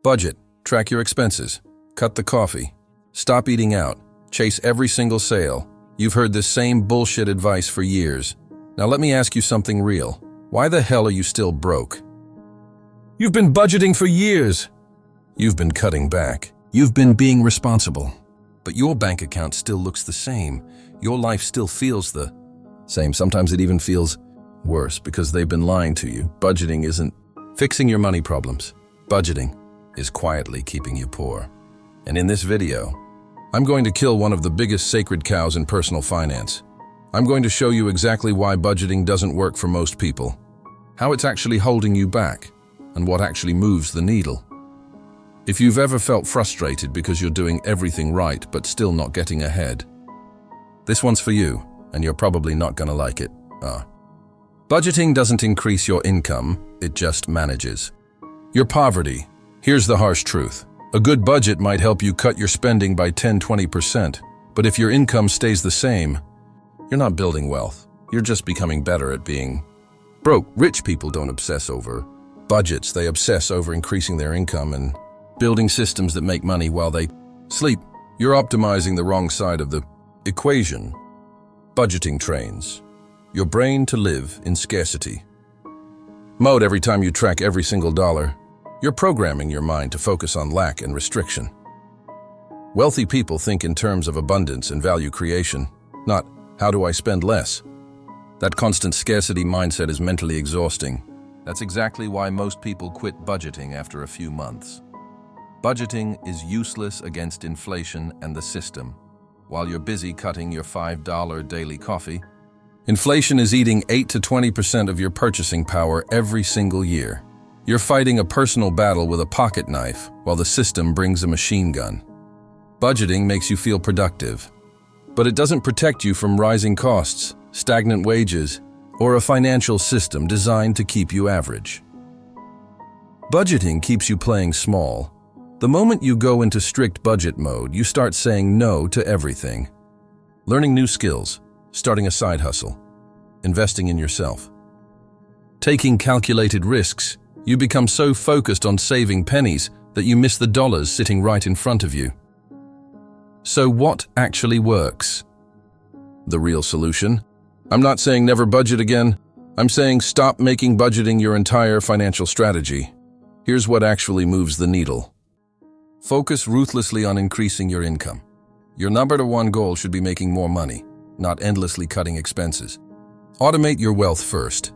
Budget, track your expenses, cut the coffee, stop eating out, chase every single sale. You've heard this same bullshit advice for years. Now let me ask you something real. Why the hell are you still broke? You've been budgeting for years. You've been cutting back. You've been being responsible. But your bank account still looks the same. Your life still feels the same. Sometimes it even feels worse because they've been lying to you. Budgeting isn't fixing your money problems. Budgeting is quietly keeping you poor. And in this video, I'm going to kill one of the biggest sacred cows in personal finance. I'm going to show you exactly why budgeting doesn't work for most people, how it's actually holding you back, and what actually moves the needle. If you've ever felt frustrated because you're doing everything right but still not getting ahead, this one's for you, and you're probably not gonna like it. Budgeting doesn't increase your income, it just manages your poverty. Here's the harsh truth. A good budget might help you cut your spending by 10–20%, but if your income stays the same, you're not building wealth. You're just becoming better at being broke. Rich people don't obsess over budgets. They obsess over increasing their income and building systems that make money while they sleep. You're optimizing the wrong side of the equation. Budgeting trains your brain to live in scarcity mode. Every time you track every single dollar, you're programming your mind to focus on lack and restriction. Wealthy people think in terms of abundance and value creation, not how do I spend less? That constant scarcity mindset is mentally exhausting. That's exactly why most people quit budgeting after a few months. Budgeting is useless against inflation and the system. While you're busy cutting your $5 daily coffee, inflation is eating 8–20% of your purchasing power every single year. You're fighting a personal battle with a pocket knife while the system brings a machine gun. Budgeting makes you feel productive, but it doesn't protect you from rising costs, stagnant wages, or a financial system designed to keep you average. Budgeting keeps you playing small. The moment you go into strict budget mode, you start saying no to everything. Learning new skills, starting a side hustle, investing in yourself. Taking calculated risks, you become so focused on saving pennies that you miss the dollars sitting right in front of you. So what actually works? The real solution? I'm not saying never budget again. I'm saying stop making budgeting your entire financial strategy. Here's what actually moves the needle. Focus ruthlessly on increasing your income. Your _1 goal should be making more money, not endlessly cutting expenses. Automate your wealth first.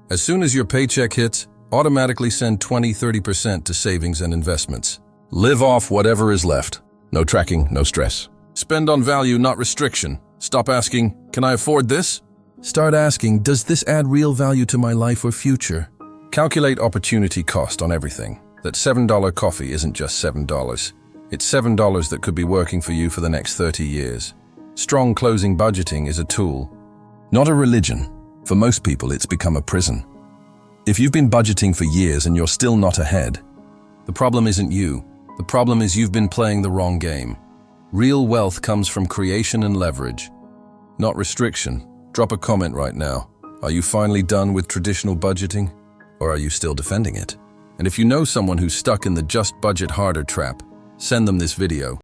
As soon as your paycheck hits, automatically send 20–30% to savings and investments. Live off whatever is left. No tracking, no stress. Spend on value, not restriction. Stop asking, can I afford this? Start asking, does this add real value to my life or future? Calculate opportunity cost on everything. That $7 coffee isn't just $7. It's $7 that could be working for you for the next 30 years. Strong closing budgeting is a tool, not a religion. For most people, it's become a prison. If you've been budgeting for years and you're still not ahead, the problem isn't you. The problem is you've been playing the wrong game. Real wealth comes from creation and leverage, not restriction. Drop a comment right now. Are you finally done with traditional budgeting, or are you still defending it? And if you know someone who's stuck in the just budget harder trap, send them this video.